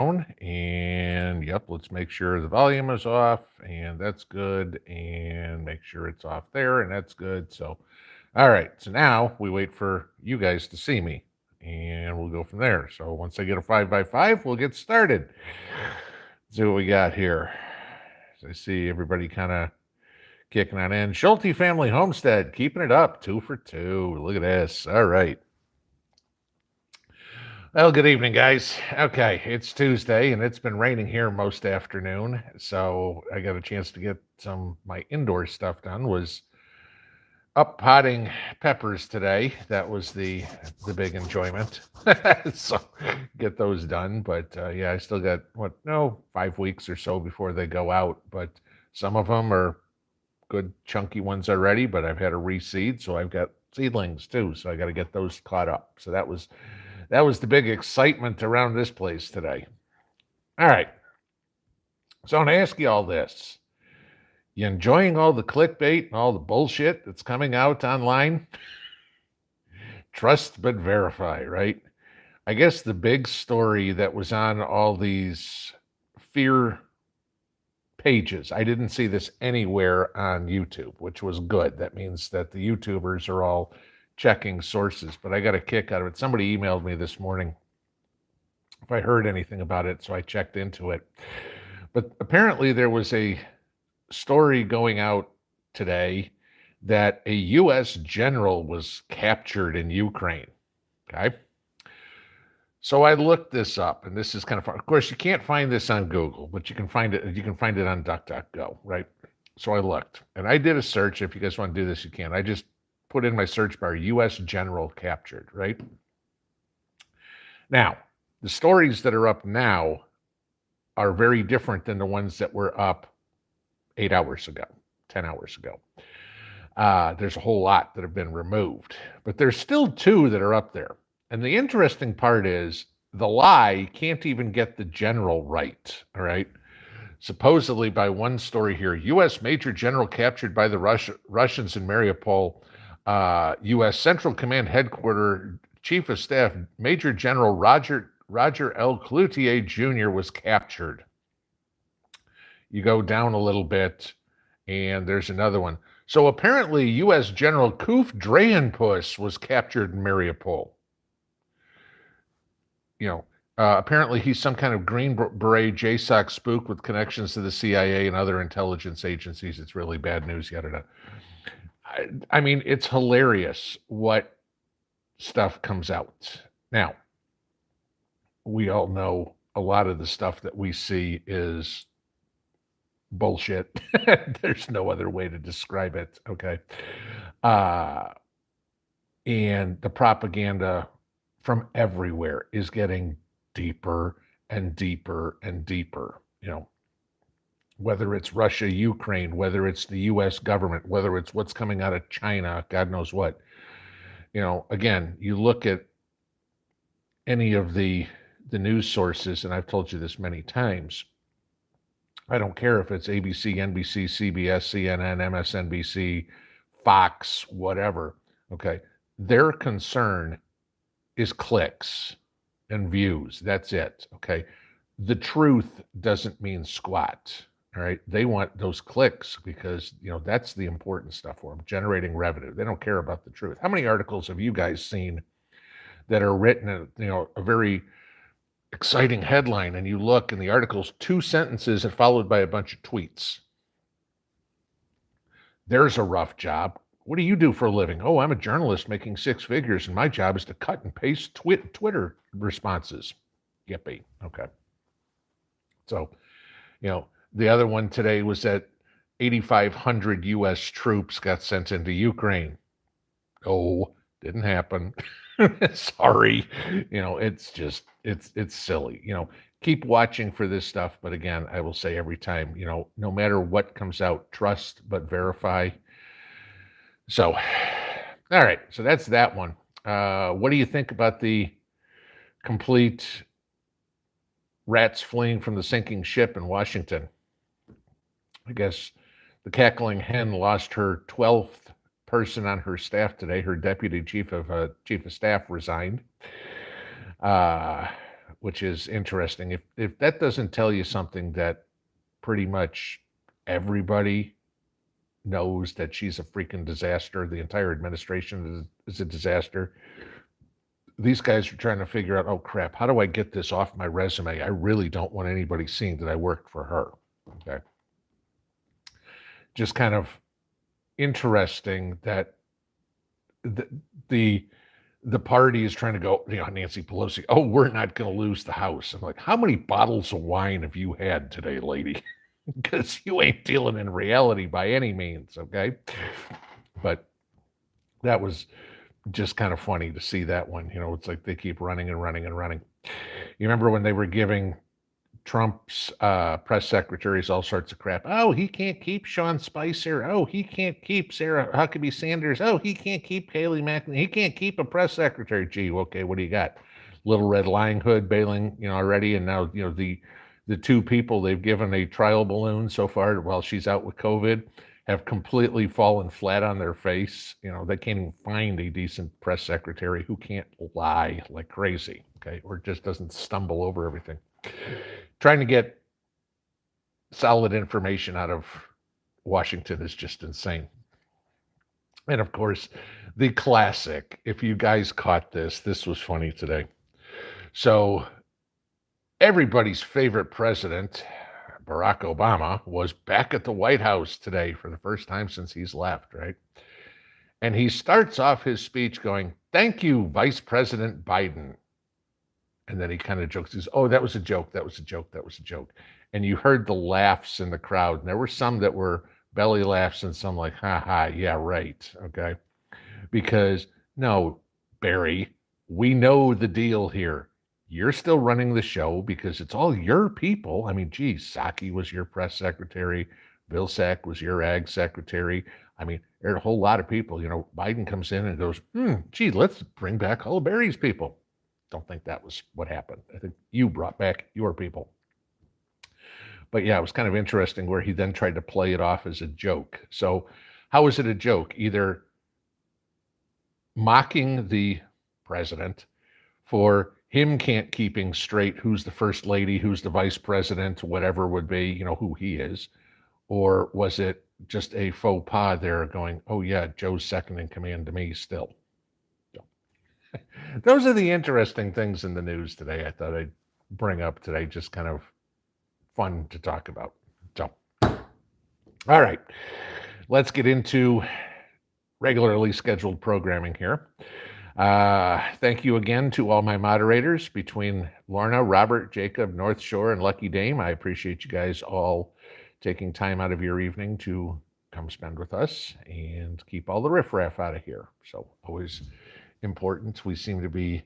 And yep, let's make sure the volume is off, and that's good, and make sure it's off there, and that's good. So, all right, so now we wait for you guys to see me, and we'll go from there. So once I get a 5x5, we'll get started. Let's see what we got here. So I see everybody kind of kicking on in. Schulte Family Homestead, keeping it up, 2 for 2. Look at this. All right. Well, good evening, guys. Okay, it's Tuesday, and it's been raining here most afternoon, so I got a chance to get some my indoor stuff done. Was up potting peppers today. That was the big enjoyment. So get those done. But yeah, I still got 5 weeks or so before they go out. But some of them are good chunky ones already. But I've had to reseed, so I've got seedlings too. So I got to get those caught up. So that was the big excitement around this place today. All right. So I'm going to ask you all this. You enjoying all the clickbait and all the bullshit that's coming out online? Trust but verify, right? I guess the big story that was on all these fear pages, I didn't see this anywhere on YouTube, which was good. That means that the YouTubers are all checking sources, but I got a kick out of it. Somebody emailed me this morning if I heard anything about it, so I checked into it. But apparently there was a story going out today that a U.S. general was captured in Ukraine. Okay. So I looked this up, and this is kind of fun. Of course, you can't find this on Google, but you can find it. You can find it on DuckDuckGo, right? So I looked, and I did a search. If you guys want to do this, you can. I just put in my search bar, U.S. general captured, right? Now, the stories that are up now are very different than the ones that were up 8 hours ago, 10 hours ago. There's a whole lot that have been removed, but there's still 2 that are up there. And the interesting part is the lie can't even get the general right, all right? Supposedly by one story here, U.S. Major General captured by the Russians in Mariupol, U.S. Central Command Headquarters Chief of Staff Major General Roger L. Cloutier Jr. was captured. You go down a little bit, and there's another one. So apparently, U.S. General Kuf Drayenpuss was captured in Mariupol. Apparently he's some kind of Green Beret JSOC spook with connections to the CIA and other intelligence agencies. It's really bad news. Yada. I mean, it's hilarious what stuff comes out. Now, we all know a lot of the stuff that we see is bullshit. There's no other way to describe it. Okay. And the propaganda from everywhere is getting deeper and deeper and deeper. Whether it's Russia, Ukraine, whether it's the U.S. government, whether it's what's coming out of China, God knows what. Again, you look at any of the news sources, and I've told you this many times. I don't care if it's ABC, NBC, CBS, CNN, MSNBC, Fox, whatever. Okay. Their concern is clicks and views. That's it. Okay. The truth doesn't mean squat. All right. They want those clicks because, that's the important stuff for them, generating revenue. They don't care about the truth. How many articles have you guys seen that are written in, a very exciting headline, and you look and the article's 2 sentences and followed by a bunch of tweets? There's a rough job. What do you do for a living? Oh, I'm a journalist making 6 figures, and my job is to cut and paste Twitter responses. Yippee. Okay. So, the other one today was that 8,500 U.S. troops got sent into Ukraine. Oh, didn't happen. Sorry. It's just, it's silly. Keep watching for this stuff. But again, I will say every time, no matter what comes out, trust but verify. So, all right. So that's that one. What do you think about the complete rats fleeing from the sinking ship in Washington? I guess the cackling hen lost her 12th person on her staff today. Her deputy chief of staff resigned. which is interesting. If that doesn't tell you something, that pretty much everybody knows that she's a freaking disaster. The entire administration is a disaster. These guys are trying to figure out, oh crap, how do I get this off my resume? I really don't want anybody seeing that I worked for her. Okay. Just kind of interesting that the the, the party is trying to go, Nancy Pelosi, oh, we're not going to lose the House. I'm like, how many bottles of wine have you had today, lady? Because you ain't dealing in reality by any means, okay? But that was just kind of funny to see that one. It's like they keep running and running and running. You remember when they were giving Trump's press secretaries all sorts of crap? Oh, he can't keep Sean Spicer. Oh, he can't keep Sarah Huckabee Sanders. Oh, he can't keep Kayleigh McEnany. He can't keep a press secretary. Gee, okay, what do you got? Little Red Lying Hood bailing, already, and now the two people they've given a trial balloon so far while she's out with COVID have completely fallen flat on their face. They can't even find a decent press secretary who can't lie like crazy, okay, or just doesn't stumble over everything. Trying to get solid information out of Washington is just insane. And of course, the classic, if you guys caught this was funny today. So everybody's favorite president, Barack Obama, was back at the White House today for the first time since he's left, right? And he starts off his speech going, "Thank you, Vice President Biden." And then he kind of jokes, he says, "Oh, that was a joke, that was a joke, that was a joke." And you heard the laughs in the crowd. And there were some that were belly laughs and some like, ha ha, yeah, right, okay? Because, no, Barry, we know the deal here. You're still running the show because it's all your people. I mean, geez, Psaki was your press secretary. Vilsack was your ag secretary. I mean, there are a whole lot of people. Biden comes in and goes, gee, let's bring back all of Barry's people. Don't think that was what happened. I think you brought back your people. But yeah, it was kind of interesting where he then tried to play it off as a joke. So how is it a joke? Either mocking the president for him can't keeping straight who's the first lady, who's the vice president, whatever would be, who he is, or was it just a faux pas there going, oh yeah, Joe's second in command to me still? So, those are the interesting things in the news today. I thought I'd bring up today, just kind of fun to talk about. So, all right, let's get into regularly scheduled programming here. Thank you again to all my moderators between Lorna, Robert, Jacob, North Shore, and Lucky Dame. I appreciate you guys all taking time out of your evening to come spend with us and keep all the riffraff out of here. So always important. We seem to be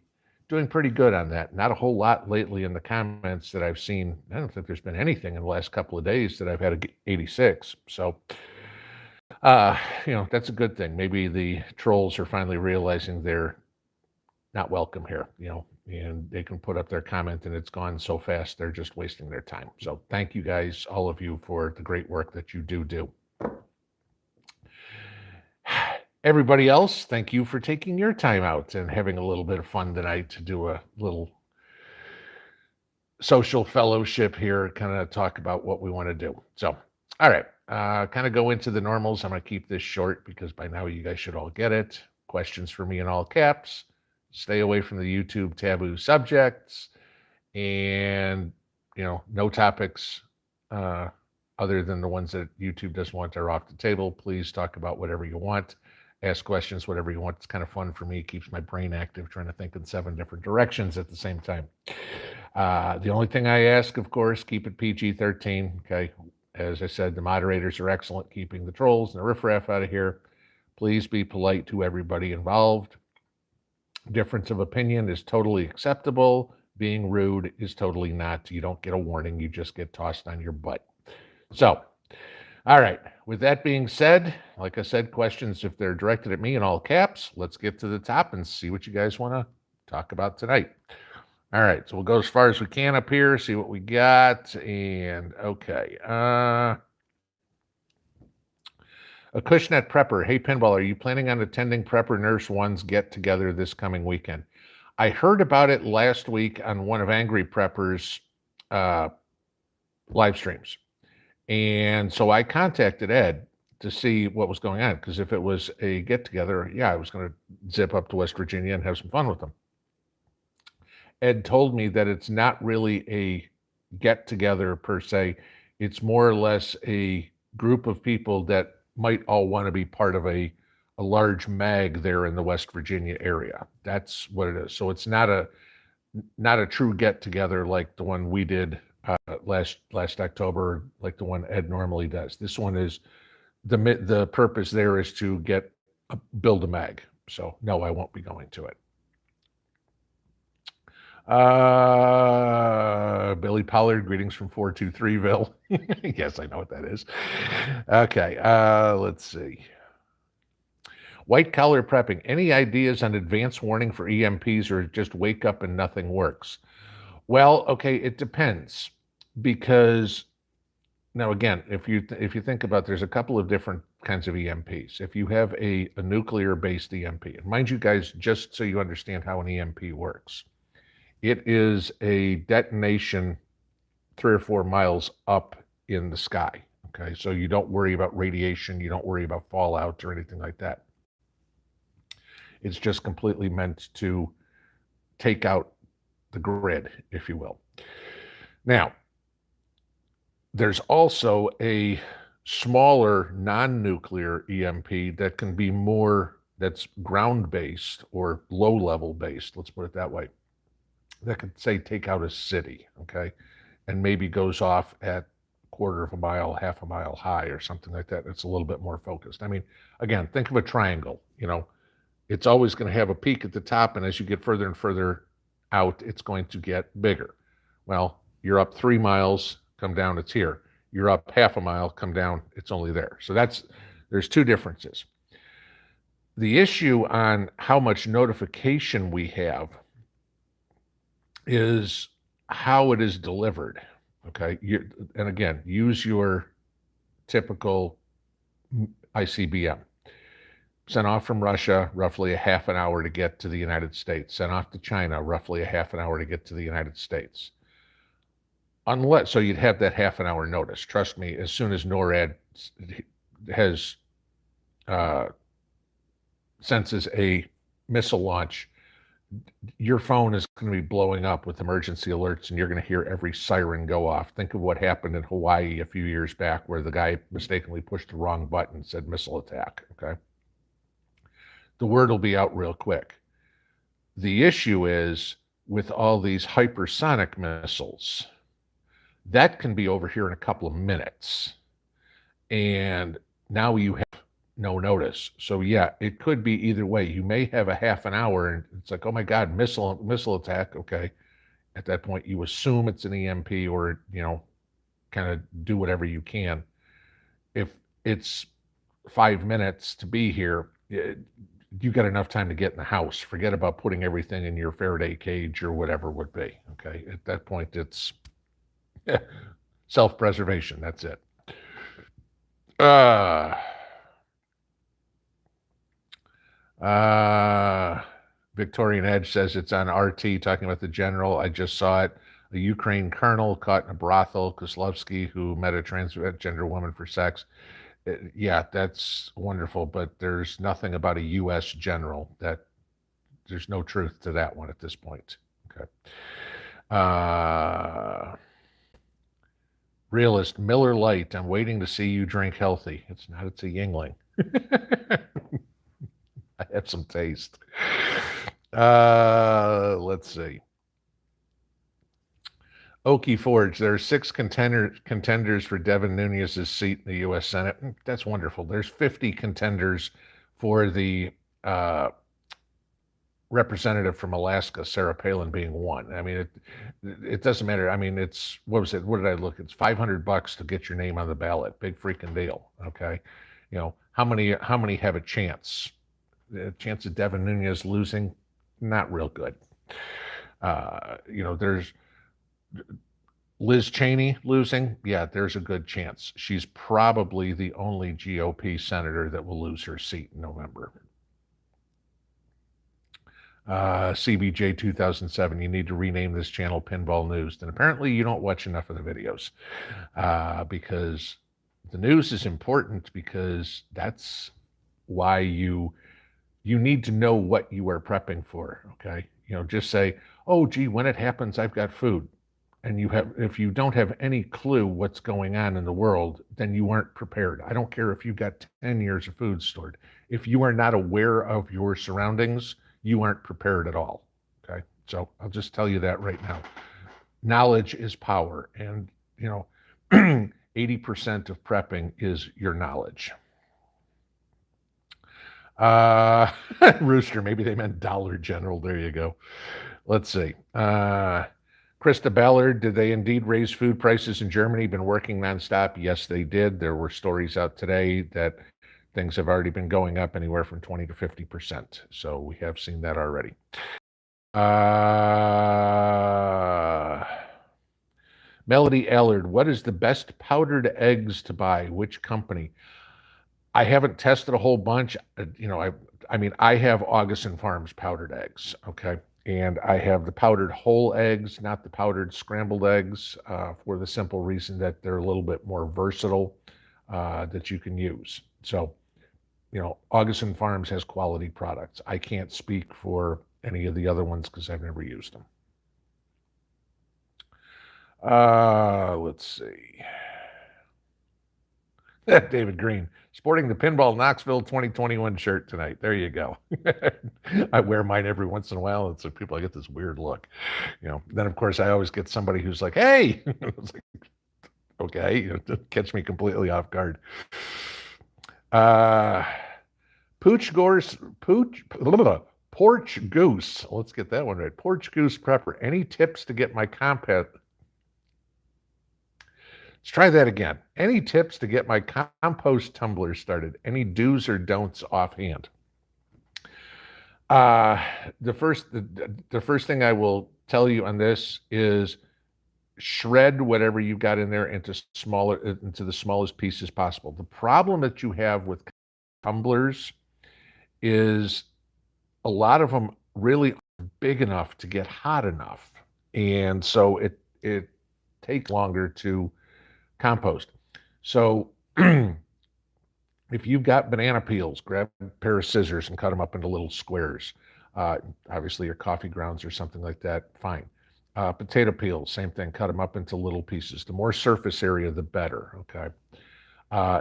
doing pretty good on that. Not a whole lot lately in the comments that I've seen. I don't think there's been anything in the last couple of days that I've had a 86. So that's a good thing. Maybe the trolls are finally realizing they're not welcome here, and they can put up their comment and it's gone so fast, they're just wasting their time. So thank you guys, all of you, for the great work that you do. Everybody else, thank you for taking your time out and having a little bit of fun tonight to do a little social fellowship here, kind of talk about what we want to do. So, all right. Kind of go into the normals. I'm going to keep this short because by now you guys should all get it. Questions for me in all caps. Stay away from the YouTube taboo subjects, and no topics other than the ones that YouTube doesn't want are off the table. Please talk about whatever you want. Ask questions, whatever you want. It's kind of fun for me. It keeps my brain active, trying to think in 7 different directions at the same time. The only thing I ask, of course, keep it PG-13. Okay. As I said, the moderators are excellent keeping the trolls and the riffraff out of here. Please be polite to everybody involved. Difference of opinion is totally acceptable. Being rude is totally not. You don't get a warning. You just get tossed on your butt. So, all right. With that being said, like I said, questions, if they're directed at me in all caps, let's get to the top and see what you guys want to talk about tonight. All right, so we'll go as far as we can up here, see what we got, and okay. A Cushnet Prepper. Hey, Pinball, are you planning on attending Prepper Nurse One's get-together this coming weekend? I heard about it last week on one of Angry Prepper's uh, live streams. And so I contacted Ed to see what was going on, because if it was a get together, yeah, I was going to zip up to West Virginia and have some fun with them. Ed told me that it's not really a get together per se. It's more or less a group of people that might all want to be part of a large mag there in the West Virginia area. That's what it is. So it's not a true get together like the one we did last October, like the one Ed normally does. This one is the purpose there is to build a mag. So no, I won't be going to it. Billy Pollard, greetings from 423ville. Yes, I know what that is. Okay, let's see. White collar prepping. Any ideas on advance warning for EMPs, or just wake up and nothing works? Well, okay, it depends, because now again, if you think about, there's a couple of different kinds of EMPs. If you have a nuclear-based EMP, and mind you guys, just so you understand how an EMP works, it is a detonation 3 or 4 miles up in the sky. Okay, so you don't worry about radiation, you don't worry about fallout or anything like that. It's just completely meant to take out the grid, if you will. Now, there's also a smaller non-nuclear EMP that can be more, that's ground-based or low-level based, let's put it that way, that could, say, take out a city, okay, and maybe goes off at 1/4 of a mile, 1/2 a mile high or something like that. It's a little bit more focused. I mean, again, think of a triangle, it's always going to have a peak at the top, and as you get further and further out, it's going to get bigger. Well, you're up 3 miles, come down, it's here. You're up 1/2 a mile, come down, it's only there. So there's two differences. The issue on how much notification we have is how it is delivered. Okay, and again, use your typical ICBM. Sent off from Russia, roughly a 1/2 an hour to get to the United States. Sent off to China, roughly a 1/2 an hour to get to the United States. So you'd have that 1/2 an hour notice. Trust me, as soon as NORAD has senses a missile launch, your phone is going to be blowing up with emergency alerts, and you're going to hear every siren go off. Think of what happened in Hawaii a few years back, where the guy mistakenly pushed the wrong button and said missile attack, okay? The word will be out real quick. The issue is with all these hypersonic missiles, that can be over here in a couple of minutes. And now you have no notice. So yeah, it could be either way. You may have a 1/2 an hour and it's like, oh my God, missile attack. Okay. At that point, you assume it's an EMP, or, kind of do whatever you can. If it's 5 minutes to be here, you got enough time to get in the house. Forget about putting everything in your Faraday cage or whatever would be. Okay. At that point, it's self-preservation. That's it. Victorian Edge says it's on RT, talking about the general. I just saw it. A Ukraine colonel caught in a brothel, Kozlovsky, who met a transgender woman for sex. Yeah, that's wonderful, but there's nothing about a U.S. general. There's no truth to that one at this point. Okay. Realist, Miller Lite. I'm waiting to see you drink healthy. It's not, it's a Yingling. I have some taste. Let's see. Okie Forge, there are 6 contenders for Devin Nunes's seat in the U.S. Senate. That's wonderful. There's 50 contenders for the representative from Alaska, Sarah Palin, being one. I mean, it doesn't matter. I mean, it's, what was it? What did I look? It's $500 to get your name on the ballot. Big freaking deal. Okay. How many have a chance? The chance of Devin Nunes losing, not real good. There's Liz Cheney losing. Yeah, there's a good chance. She's probably the only GOP senator that will lose her seat in November. CBJ 2007, you need to rename this channel Pinball News. And apparently you don't watch enough of the videos because the news is important, because that's why you need to know what you are prepping for. Okay. Just say, oh, gee, when it happens, I've got food. And if you don't have any clue what's going on in the world, then you aren't prepared. I don't care if you've got 10 years of food stored. If you are not aware of your surroundings, you aren't prepared at all. Okay. So I'll just tell you that right now. Knowledge is power. And, 80% of prepping is your knowledge. Rooster, maybe they meant Dollar General. There you go. Let's see. Krista Ballard, did they indeed raise food prices in Germany? Been working nonstop? Yes, they did. There were stories out today that things have already been going up anywhere from 20 to 50%. So we have seen that already. Melody Allard, what is the best powdered eggs to buy? Which company? I haven't tested a whole bunch. I have Augustin Farms powdered eggs, okay? And I have the powdered whole eggs, not the powdered scrambled eggs, for the simple reason that they're a little bit more versatile that you can use. So, Augustin Farms has quality products. I can't speak for any of the other ones because I've never used them. Let's see. David Green, sporting the Pinball Knoxville 2021 shirt tonight. There you go. I wear mine every once in a while, and so I get this weird look. Then of course I always get somebody who's like, "Hey," it's like, okay, catch me completely off guard. Porch Goose. Let's get that one right. Porch Goose Prepper. Any tips to get my Let's try that again. Any tips to get my compost tumbler started? Any do's or don'ts offhand? The first thing I will tell you on this is shred whatever you've got in there into the smallest pieces possible. The problem that you have with tumblers is a lot of them really aren't big enough to get hot enough, and so it takes longer to compost. So if you've got banana peels, grab a pair of scissors and cut them up into little squares. Obviously your coffee grounds or something like that, fine. Potato peels, same thing, cut them up into little pieces. The more surface area, the better, okay?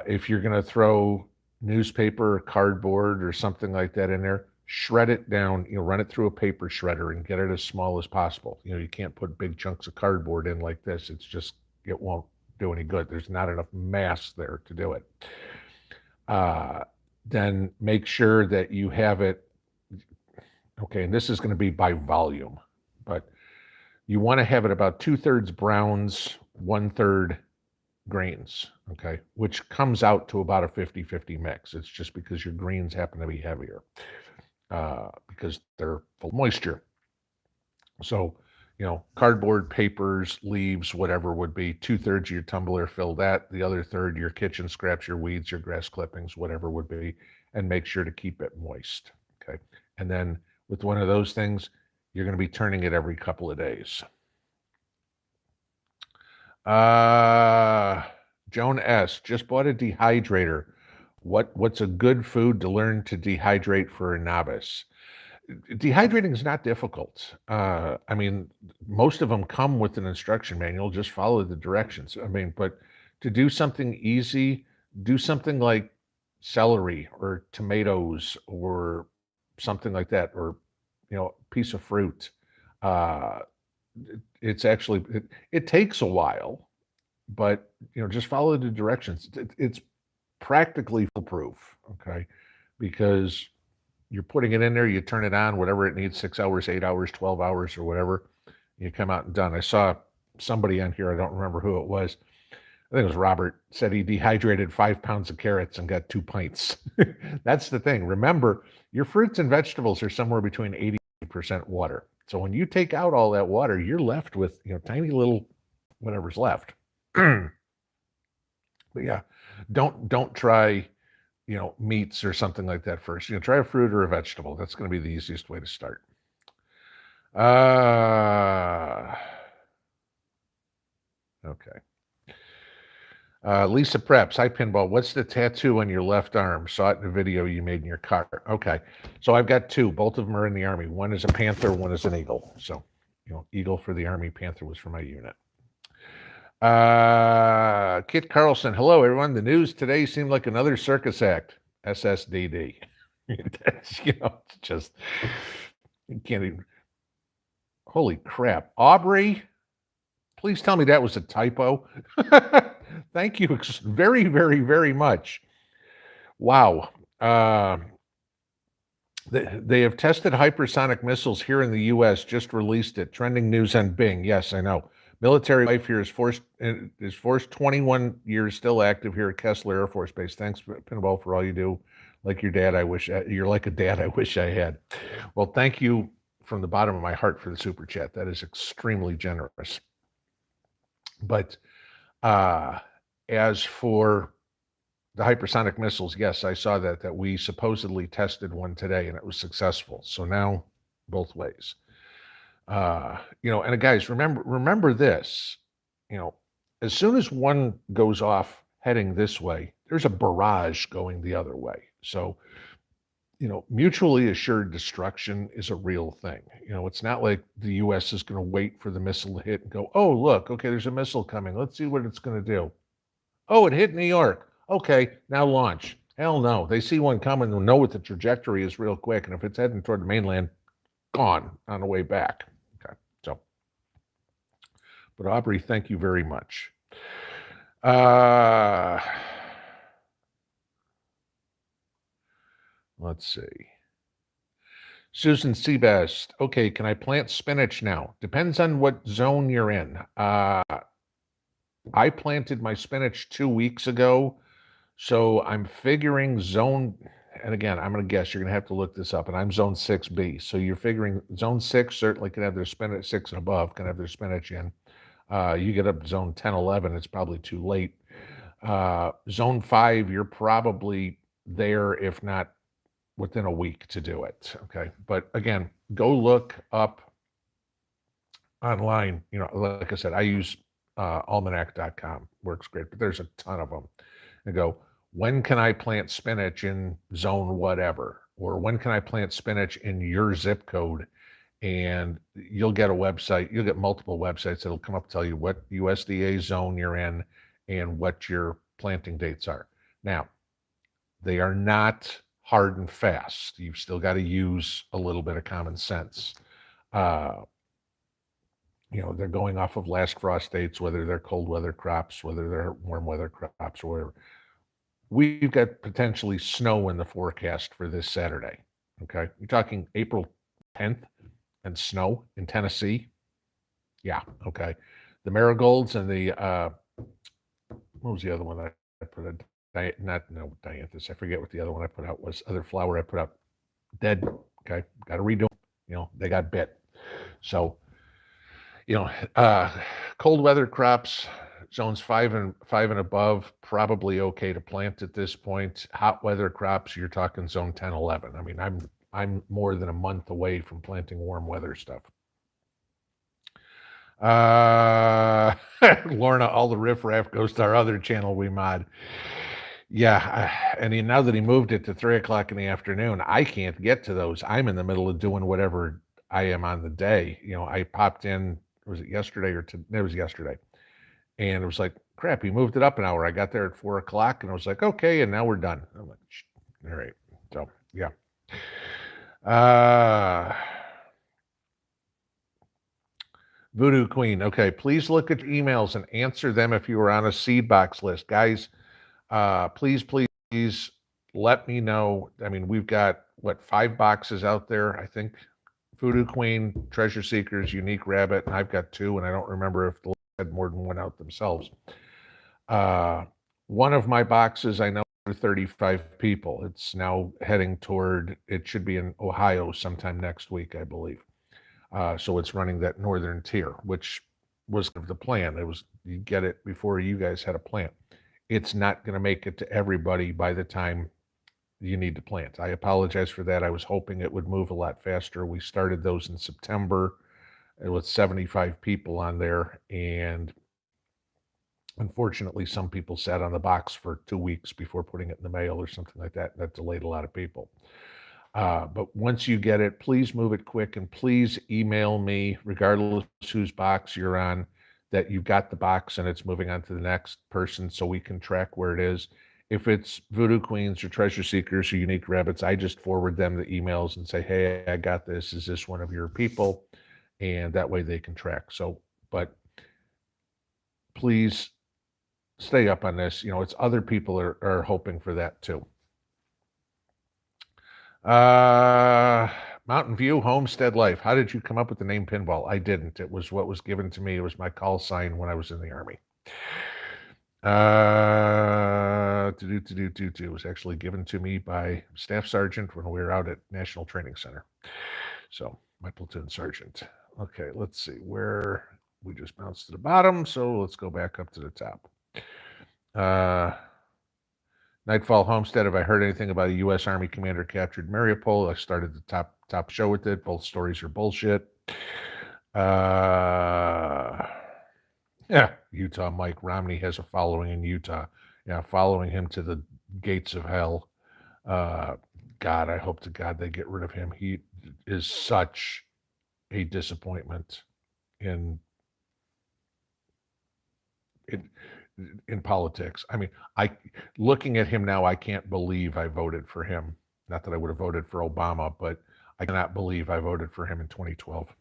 If you're gonna throw newspaper or cardboard or something like that in there, shred it down, run it through a paper shredder and get it as small as possible. You can't put big chunks of cardboard in like this. It won't do any good. There's not enough mass there to do it. Then make sure that you have it, okay, and this is going to be by volume, but you want to have it about 2/3 browns, 1/3 grains, okay, which comes out to about a 50-50 mix. It's just because your greens happen to be heavier because they're full of moisture. So, cardboard, papers, leaves, whatever would be 2/3 of your tumbler, fill that. The other third, your kitchen scraps, your weeds, your grass clippings, whatever would be, and make sure to keep it moist. Okay. And then with one of those things, you're going to be turning it every couple of days. Joan S. just bought a dehydrator. What's a good food to learn to dehydrate for a novice? Dehydrating is not difficult. Most of them come with an instruction manual. Just follow the directions. But to do something easy, do something like celery or tomatoes or something like that, or a piece of fruit. It takes a while, but just follow the directions. It's practically foolproof, okay? Because you're putting it in there, you turn it on, whatever it needs, 6 hours, 8 hours, 12 hours, or whatever, you come out and done. I saw somebody on here, I don't remember who it was, I think it was Robert, said he dehydrated 5 pounds of carrots and got 2 pints. That's the thing. Remember, your fruits and vegetables are somewhere between 80% water. So when you take out all that water, you're left with, tiny little whatever's left. But yeah, don't try, meats or something like that first. Try a fruit or a vegetable. That's going to be the easiest way to start. Okay. Lisa Preps, hi Pinball. What's the tattoo on your left arm? Saw it in a video you made in your car. Okay, so I've got two. Both of them are in the Army. One is a Panther, one is an Eagle. So, Eagle for the Army, Panther was for my unit. Kit Carlson, hello everyone. The news today seemed like another circus act. SSDD. That's, it's just, you can't even. Holy crap. Aubrey, please tell me that was a typo. Thank you very, very, very much. Wow. They have tested hypersonic missiles here in the U.S., just released it. Trending news on Bing. Yes, I know. Military life here is forced 21 years still active here at Kessler Air Force Base. Thanks, Pinball, for all you do. Like your dad, I wish you're like a dad I wish I had. Well, thank you from the bottom of my heart for the super chat. That is extremely generous. But as for the hypersonic missiles, yes, I saw that we supposedly tested one today and it was successful. So now both ways. And guys, remember this, as soon as one goes off heading this way, there's a barrage going the other way. So, mutually assured destruction is a real thing. It's not like the US is going to wait for the missile to hit and go, oh, look, okay, there's a missile coming. Let's see what it's going to do. Oh, it hit New York. Okay, now launch. Hell no. They see one coming, they'll know what the trajectory is real quick. And if it's heading toward the mainland, gone on the way back. Okay, so. But Aubrey, thank you very much. Let's see. Susan Seabest. Okay, can I plant spinach now? Depends on what zone you're in. I planted my spinach 2 weeks ago, so I'm figuring zone, and again, I'm going to guess, you're going to have to look this up, and I'm zone 6B. So you're figuring zone 6 certainly can have their spinach, 6 and above can have their spinach in. You get up to zone 10, 11, it's probably too late. Zone 5, you're probably there, if not within a week to do it. Okay. But again, go look up online. Like I said, I use almanac.com, works great, but there's a ton of them. And go, when can I plant spinach in zone whatever? Or when can I plant spinach in your zip code? And you'll get a website, you'll get multiple websites that'll come up, tell you what USDA zone you're in and what your planting dates are. Now, they are not hard and fast. You've still got to use a little bit of common sense. They're going off of last frost dates, whether they're cold weather crops, whether they're warm weather crops, or whatever. We've got potentially snow in the forecast for this Saturday. Okay. You're talking April 10th and snow in Tennessee. Yeah. Okay. The marigolds and the, what was the other one that I put out? Dianthus. I forget what the other one I put out was. Other flower I put out, dead. Okay. Got to redo them. They got bit. So, cold weather crops, zones 5 and above, probably okay to plant at this point. Hot weather crops, you're talking zone 10, 11. I mean, I'm more than a month away from planting warm weather stuff. Lorna, all the riffraff goes to our other channel we mod. Yeah, and now that he moved it to 3 o'clock in the afternoon, I can't get to those. I'm in the middle of doing whatever I am on the day. I popped in, was it yesterday or it was yesterday. And it was like, crap, he moved it up an hour. I got there at 4 o'clock and I was like, okay, and now we're done. I'm like, all right. So, yeah. Voodoo Queen. Okay, please look at your emails and answer them if you were on a seed box list. Guys, please let me know. I mean, we've got, 5 boxes out there, I think. Voodoo Queen, Treasure Seekers, Unique Rabbit, and I've got 2, and I don't remember if they had more than one out themselves. One of my boxes, I know, for 35 people. It's now heading toward, it should be in Ohio sometime next week, I believe. So it's running that northern tier, which was the plan. It was, you get it before you guys had a plant. It's not going to make it to everybody by the time you need to plant. I apologize for that. I was hoping it would move a lot faster. We started those in September. with 75 people on there, and unfortunately, some people sat on the box for 2 weeks before putting it in the mail or something like that. That delayed a lot of people. But once you get it, please move it quick, and please email me, regardless whose box you're on, that you've got the box and it's moving on to the next person so we can track where it is. If it's Voodoo Queens or Treasure Seekers or Unique Rabbits, I just forward them the emails and say, hey, I got this. Is this one of your people? And that way they can track. So, but please stay up on this. It's other people are hoping for that too. Mountain View Homestead Life. How did you come up with the name Pinball? I didn't. It was what was given to me. It was my call sign when I was in the Army. It was actually given to me by Staff Sergeant when we were out at National Training Center. So my platoon sergeant. Okay, let's see where we just bounced to the bottom. So let's go back up to the top. Nightfall Homestead. Have I heard anything about a U.S. Army commander captured Mariupol? I started the top show with it. Both stories are bullshit. Yeah, Utah Mike Romney has a following in Utah. Yeah, following him to the gates of hell. God, I hope to God they get rid of him. He is such a disappointment in politics. I mean, looking at him now, I can't believe I voted for him. Not that I would have voted for Obama, but I cannot believe I voted for him in 2012.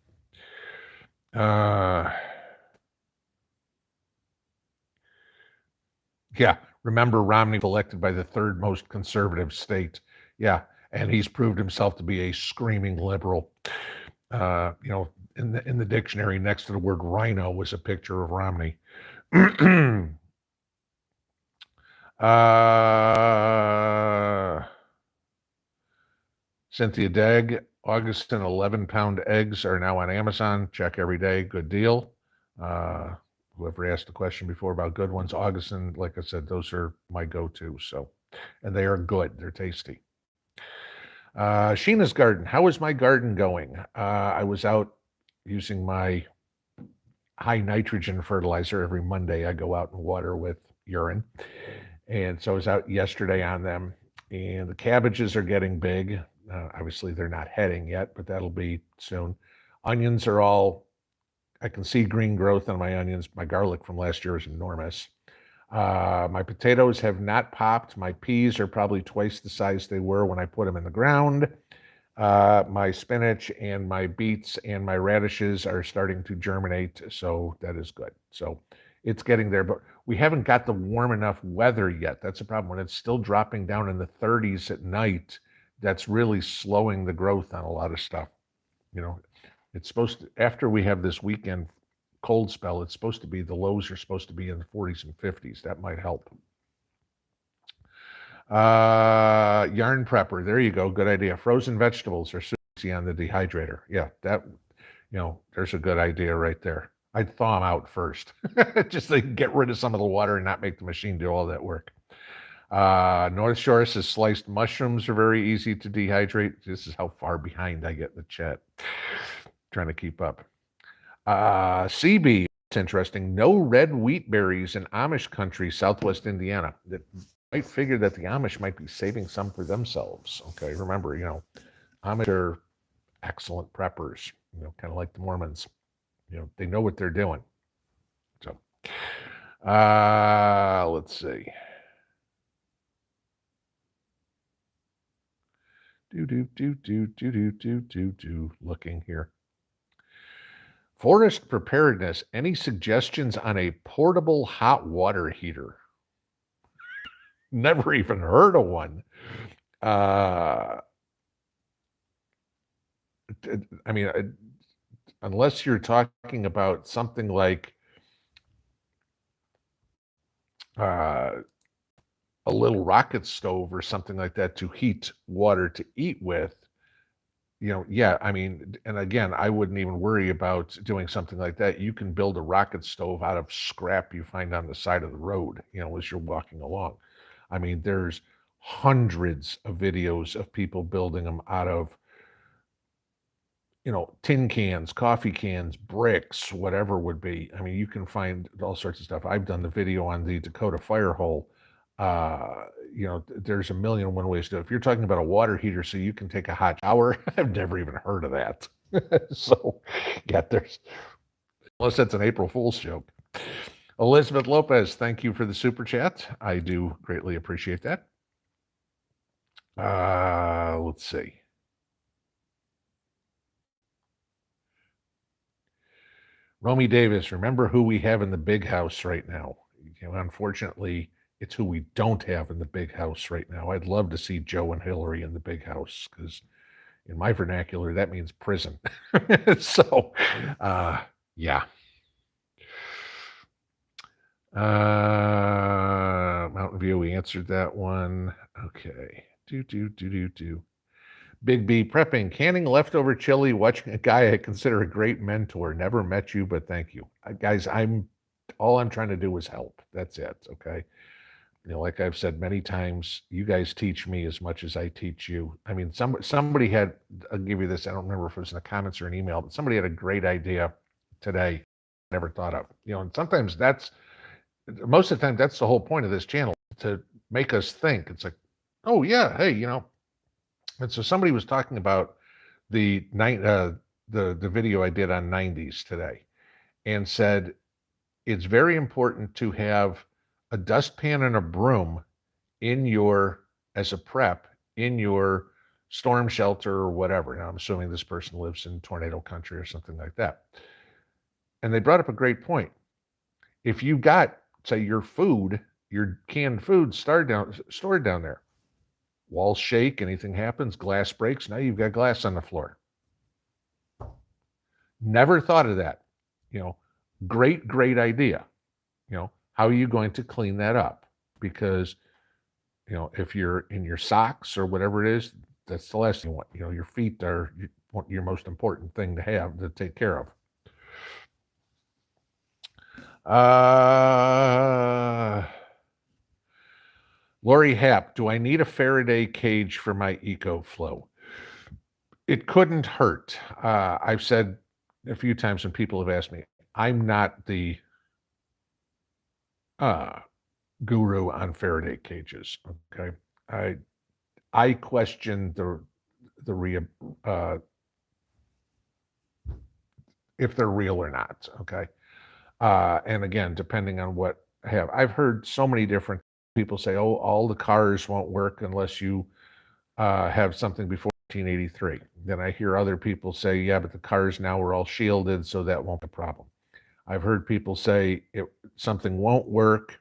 Yeah, remember Romney was elected by the third most conservative state. Yeah, and he's proved himself to be a screaming liberal. In the dictionary next to the word rhino was a picture of Romney. Cynthia Dagg, Augustin 11-pound eggs are now on Amazon. Check every day. Good deal. Whoever asked the question before about good ones, Augustin, like I said, those are my go-to. So, and they are good. They're tasty. Sheena's garden. How is my garden going? I was out using my high nitrogen fertilizer. Every Monday I go out and water with urine. And so I was out yesterday on them, and the cabbages are getting big. Obviously they're not heading yet, but that'll be soon. Onions are I can see green growth on my onions. My garlic from last year is enormous. My potatoes have not popped. My peas are probably twice the size they were when I put them in the ground. My spinach and my beets and my radishes are starting to germinate, so that is good. So it's getting there, but we haven't got the warm enough weather yet. That's a problem. When it's still dropping down in the 30s at night, that's really slowing the growth on a lot of stuff. It's supposed to, after we have this weekend cold spell, it's supposed to be, the lows are supposed to be in the 40s and 50s. That might help. Yarn prepper. There you go. Good idea. Frozen vegetables are super easy on the dehydrator. Yeah, that, there's a good idea right there. I'd thaw them out first, just to get rid of some of the water and not make the machine do all that work. North Shore says sliced mushrooms are very easy to dehydrate. This is how far behind I get in the chat. Trying to keep up. CB, it's interesting. No red wheat berries in Amish country, Southwest Indiana. I figured that the Amish might be saving some for themselves. Okay, remember, Amish are excellent preppers, kind of like the Mormons. They know what they're doing. So, let's see. Looking here. Forest preparedness. Any suggestions on a portable hot water heater? Never even heard of one. I mean, unless you're talking about something like a little rocket stove or something like that to heat water to eat with, yeah, I mean, and again, I wouldn't even worry about doing something like that. You can build a rocket stove out of scrap you find on the side of the road, as you're walking along. I mean, there's hundreds of videos of people building them out of tin cans, coffee cans, bricks, whatever would be. I mean, you can find all sorts of stuff. I've done the video on the Dakota fire hole. There's a million and one ways to do it. If you're talking about a water heater so you can take a hot shower, I've never even heard of that. So, yeah, unless that's an April Fool's joke. Elizabeth Lopez, thank you for the super chat. I do greatly appreciate that. Let's see. Romy Davis, remember who we have in the big house right now. Unfortunately, it's who we don't have in the big house right now. I'd love to see Joe and Hillary in the big house because in my vernacular, that means prison. So, yeah. Mountain View, we answered that one. Okay. Big B prepping, canning leftover chili, watching a guy I consider a great mentor. Never met you, but thank you. Guys, all I'm trying to do is help. That's it. Okay. Like I've said many times, you guys teach me as much as I teach you. I mean, somebody had, I'll give you this. I don't remember if it was in the comments or an email, but somebody had a great idea today. Never thought of, and sometimes most of the time, that's the whole point of this channel, to make us think. It's like, oh yeah, hey, and so somebody was talking about the video I did on 90s today, and said it's very important to have a dustpan and a broom as a prep in your storm shelter or whatever. Now I'm assuming this person lives in tornado country or something like that. And they brought up a great point. If you've got, say, your canned food stored down there, walls shake, anything happens, glass breaks, now you've got glass on the floor. Never thought of that. Great idea. How are you going to clean that up? Because, if you're in your socks or whatever it is, that's the last thing you want. Your feet are your most important thing to have to take care of. Lori Happ, do I need a Faraday cage for my EcoFlow? It couldn't hurt. I've said a few times when people have asked me, I'm not the guru on Faraday cages. Okay, I question if they're real or not. Okay, and again, depending on what I've heard so many different people say, oh, all the cars won't work unless you have something before 1983. Then I hear other people say, yeah, but the cars now are all shielded, so that won't be a problem. I've heard people say something won't work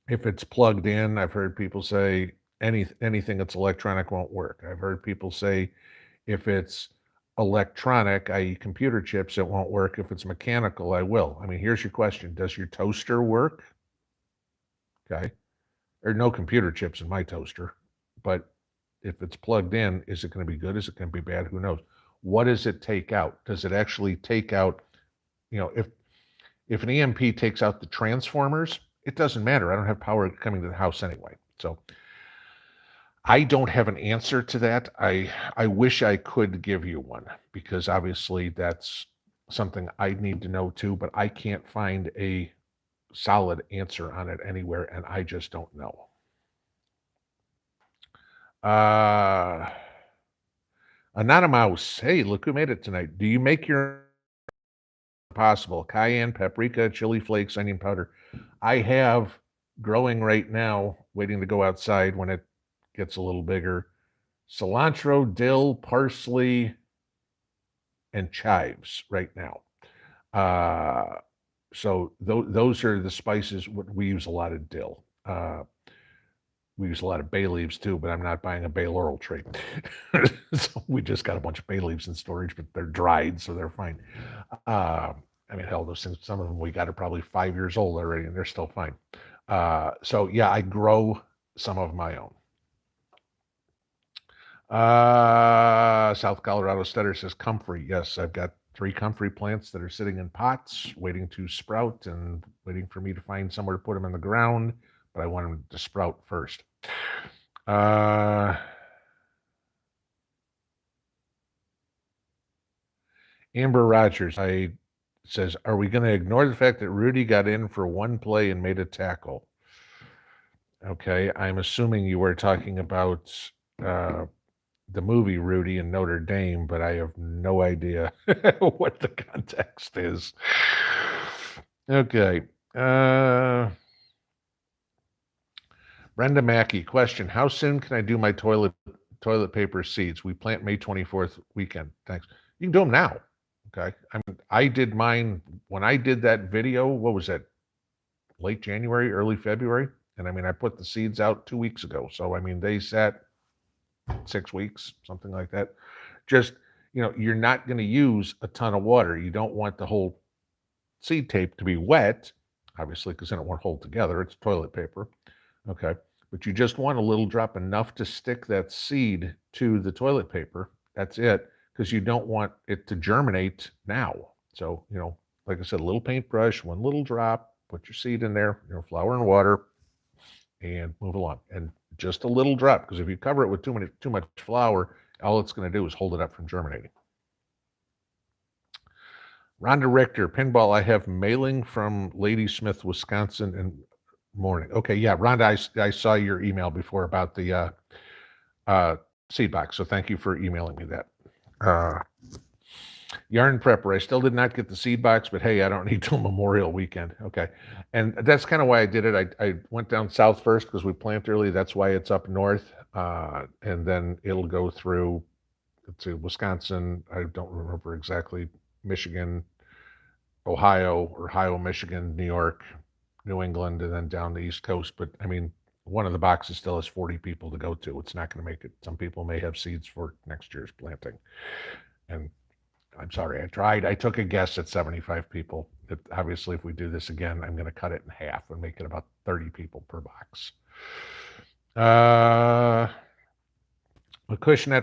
if it's plugged in. I've heard people say anything that's electronic won't work. I've heard people say if it's electronic, i.e. computer chips, it won't work. If it's mechanical, I will. I mean, here's your question. Does your toaster work? Okay. There are no computer chips in my toaster, but if it's plugged in, is it going to be good? Is it going to be bad? Who knows? What does it take out? Does it actually take out, if an EMP takes out the transformers, it doesn't matter. I don't have power coming to the house anyway. So I don't have an answer to that. I wish I could give you one, because obviously that's something I need to know too, but I can't find a solid answer on it anywhere, and I just don't know. Anonymous, hey, look who made it tonight. Do you make your possible cayenne, paprika, chili flakes, onion powder? I have growing right now, waiting to go outside when it gets a little bigger, cilantro, dill, parsley, and chives right now. So those are the spices. We use a lot of dill. We use a lot of bay leaves too, but I'm not buying a bay laurel tree. So we just got a bunch of bay leaves in storage, but they're dried, so they're fine. I mean, hell, those things, some of them we got are probably 5 years old already, and they're still fine. So yeah, I grow some of my own. South Colorado Stutter says Comfrey. Yes, I've got 3 Comfrey plants that are sitting in pots, waiting to sprout and waiting for me to find somewhere to put them in the ground, but I want them to sprout first. Amber Rogers says, are we going to ignore the fact that Rudy got in for one play and made a tackle? Okay, I'm assuming you were talking about the movie Rudy in Notre Dame, but I have no idea what the context is. Okay. Brenda Mackey, question: how soon can I do my toilet paper seeds? We plant May 24th weekend. Thanks. You can do them now. Okay. I did mine when I did that video. What was that? Late January, early February, and I put the seeds out 2 weeks ago. So they sat 6 weeks, something like that. Just you're not going to use a ton of water. You don't want the whole seed tape to be wet, obviously, because then it won't hold together. It's toilet paper. Okay. But you just want a little drop, enough to stick that seed to the toilet paper. That's it, because you don't want it to germinate now. So, like I said, a little paintbrush, one little drop, put your seed in there, flour and water, and move along. And just a little drop, because if you cover it with too much flour, all it's going to do is hold it up from germinating. Rhonda Richter, pinball, I have mailing from Ladysmith, Wisconsin, and morning. Okay, yeah, Rhonda, I saw your email before about the seed box, so thank you for emailing me that. Yarn Prepper, I still did not get the seed box, but hey, I don't need till Memorial Weekend. Okay, and that's kind of why I did it. I went down south first because we plant early. That's why it's up north, and then it'll go through to Wisconsin. I don't remember exactly. Michigan, Ohio, Michigan, New York, New England, and then down the East Coast. But one of the boxes still has 40 people to go to. It's not going to make it. Some people may have seeds for next year's planting. And I'm sorry, I tried. I took a guess at 75 people. Obviously, if we do this again, I'm going to cut it in half and make it about 30 people per box. Acushnet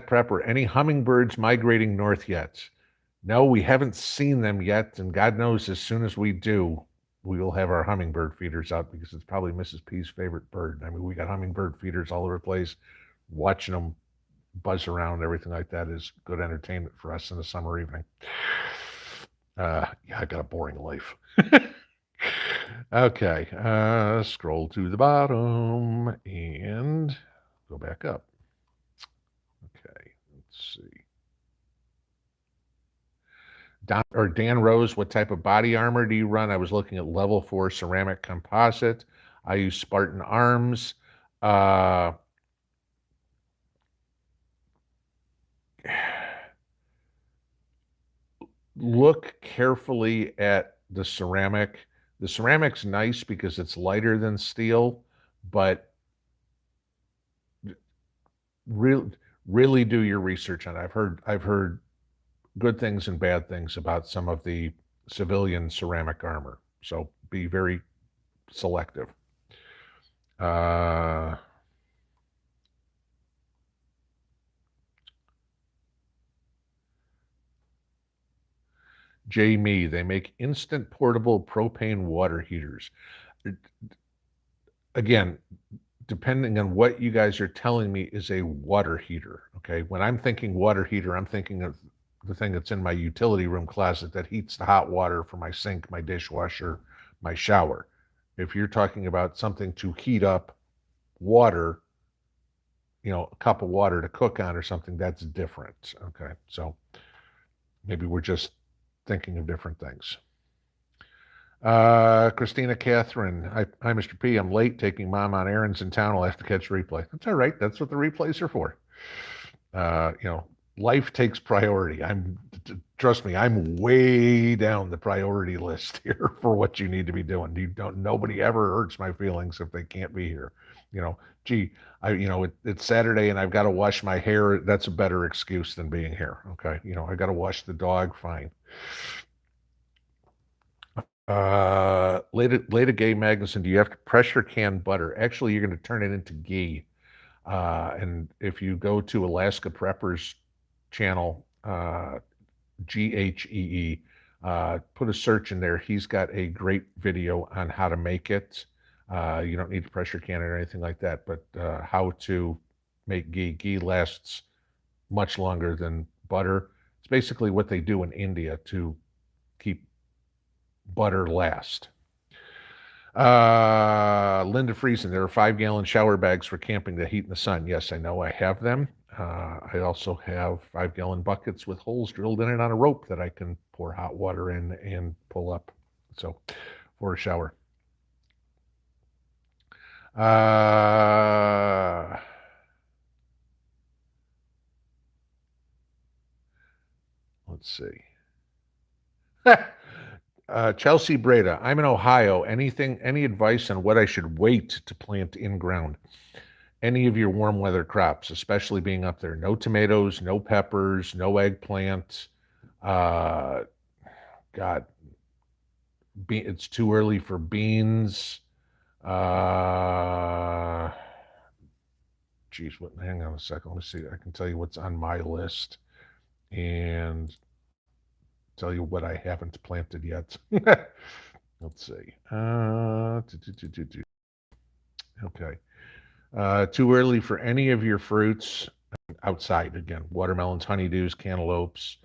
Prepper, any hummingbirds migrating north yet? No, we haven't seen them yet, and God knows as soon as we do, we will have our hummingbird feeders out, because it's probably Mrs. P's favorite bird. We got hummingbird feeders all over the place. Watching them buzz around, everything like that, is good entertainment for us in the summer evening. Yeah, I got a boring life. Okay, scroll to the bottom and go back up. Okay, let's see. Dan Rose, what type of body armor do you run? I was looking at level 4 ceramic composite. I use Spartan Arms. Look carefully at the ceramic. The ceramic's nice because it's lighter than steel, but really do your research on it. I've heard good things and bad things about some of the civilian ceramic armor, so be very selective. Jamie, they make instant portable propane water heaters. Again, depending on what you guys are telling me is a water heater, okay? When I'm thinking water heater, I'm thinking of the thing that's in my utility room closet that heats the hot water for my sink, my dishwasher, my shower. If you're talking about something to heat up water, a cup of water to cook on or something, that's different, okay? So maybe we're just thinking of different things. Christina Catherine, hi, Mr. P. I'm late taking mom on errands in town. I'll have to catch a replay. That's all right. That's what the replays are for. Life takes priority. Trust me, I'm way down the priority list here for what you need to be doing. Nobody ever hurts my feelings if they can't be here. Gee, it's Saturday and I've got to wash my hair. That's a better excuse than being here. Okay. I got to wash the dog. Fine. Leda Gay Magnuson, do you have to pressure can butter? Actually, you're going to turn it into ghee. And if you go to Alaska Prepper's channel, GHEE, put a search in there. He's got a great video on how to make it. You don't need to pressure can it or anything like that, but how to make ghee. Ghee lasts much longer than butter. It's basically what they do in India to keep butter last. Linda Friesen, there are 5-gallon shower bags for camping that heat in the sun. Yes, I know, I have them. I also have 5-gallon buckets with holes drilled in it on a rope that I can pour hot water in and pull up. So, for a shower. Let's see. Chelsea Breda, I'm in Ohio. Any advice on what I should wait to plant in ground? Any of your warm weather crops, especially being up there. No tomatoes, no peppers, no eggplant. God, it's too early for beans. Geez, hang on a second. Let me see. I can tell you what's on my list and tell you what I haven't planted yet. Let's see. Okay. Too early for any of your fruits outside again. Watermelons, honeydews, cantaloupes.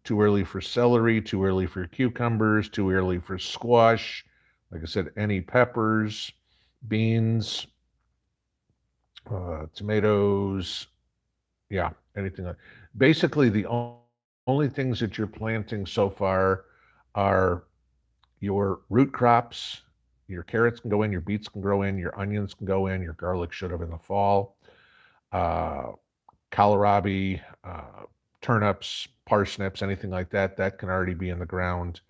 Too early for celery, too early for cucumbers, too early for squash. Like I said, any peppers, beans, tomatoes. Yeah, anything like. Basically, the only things that you're planting so far are your root crops. Your carrots can go in, your beets can grow in, your onions can go in, your garlic should have in the fall. Kohlrabi, turnips, parsnips, anything like that, that can already be in the ground.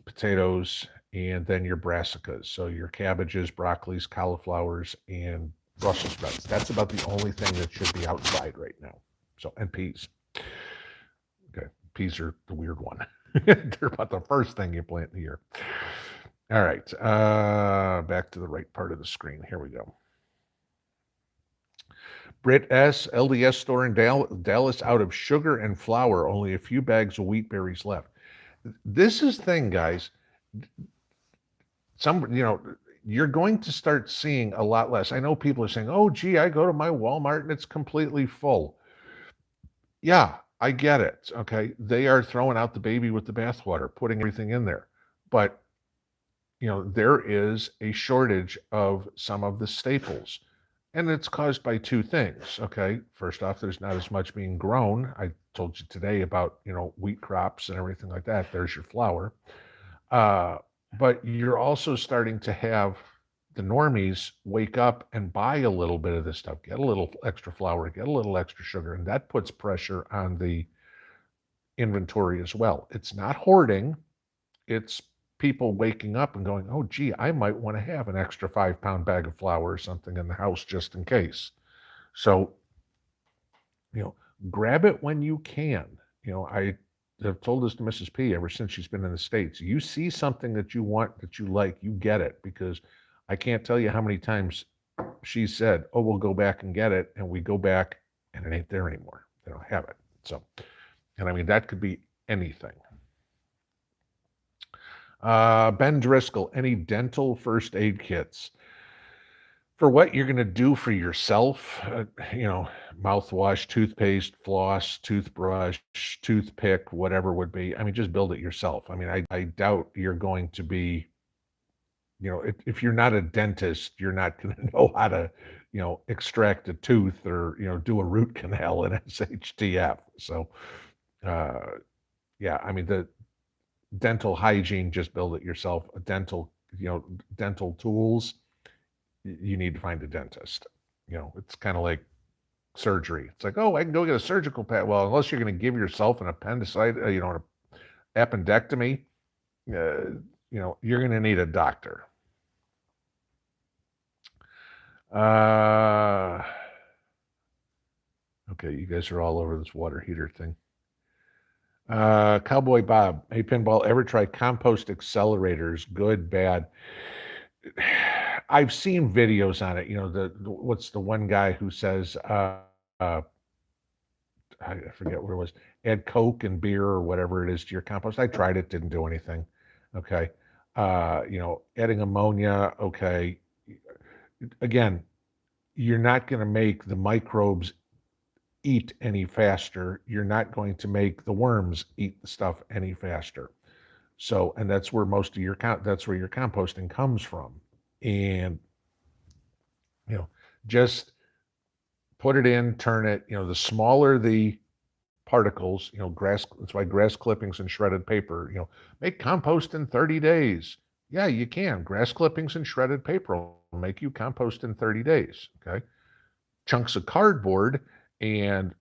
Potatoes, and then your brassicas. So your cabbages, broccolis, cauliflowers, and Brussels sprouts. That's about the only thing that should be outside right now. So, and peas. Okay, peas are the weird one. They're about the first thing you plant in the year. All right, back to the right part of the screen. Here we go. Britt S, LDS store in Dallas out of sugar and flour, only a few bags of wheat berries left. This is the thing, guys. You're going to start seeing a lot less. I know people are saying, oh, gee, I go to my Walmart and it's completely full. Yeah, I get it. Okay. They are throwing out the baby with the bathwater, putting everything in there. But, there is a shortage of some of the staples. And it's caused by two things. Okay. First off, there's not as much being grown. I told you today about, wheat crops and everything like that. There's your flour. But you're also starting to have the normies wake up and buy a little bit of this stuff, get a little extra flour, get a little extra sugar, and that puts pressure on the inventory as well. It's not hoarding. It's people waking up and going, oh, gee, I might want to have an extra 5-pound bag of flour or something in the house just in case. So, grab it when you can. I have told this to Mrs. P ever since she's been in the States. You see something that you want, that you like, you get it, because I can't tell you how many times she said, oh, we'll go back and get it. And we go back and it ain't there anymore. They don't have it. So, and I mean, that could be anything. Ben Driscoll, any dental first aid kits? For what you're going to do for yourself, mouthwash, toothpaste, floss, toothbrush, toothpick, whatever would be. I mean, just build it yourself. I mean, I doubt you're going to be, if you're not a dentist, you're not going to know how to, extract a tooth or, do a root canal in SHTF. So, yeah, I mean, the dental hygiene, just build it yourself. A dental tools, you need to find a dentist. It's kind of like surgery. It's like, oh, I can go get a surgical pad. Well, unless you're going to give yourself an appendicite, an appendectomy, you're going to need a doctor. Okay, you guys are all over this water heater thing. Cowboy Bob, hey, Pinball, ever try compost accelerators? Good, bad? I've seen videos on it. What's the one guy who says, I forget what it was, add Coke and beer or whatever it is to your compost. I tried it, didn't do anything. Okay. Adding ammonia. Okay. Again, you're not going to make the microbes eat any faster. You're not going to make the worms eat the stuff any faster. So, and that's where most of your that's where your composting comes from. And just put it in, turn it. The smaller the particles, grass. That's why grass clippings and shredded paper. Make compost in 30 days. Yeah, you can. Grass clippings and shredded paper will make you compost in 30 days. Okay. Chunks of cardboard and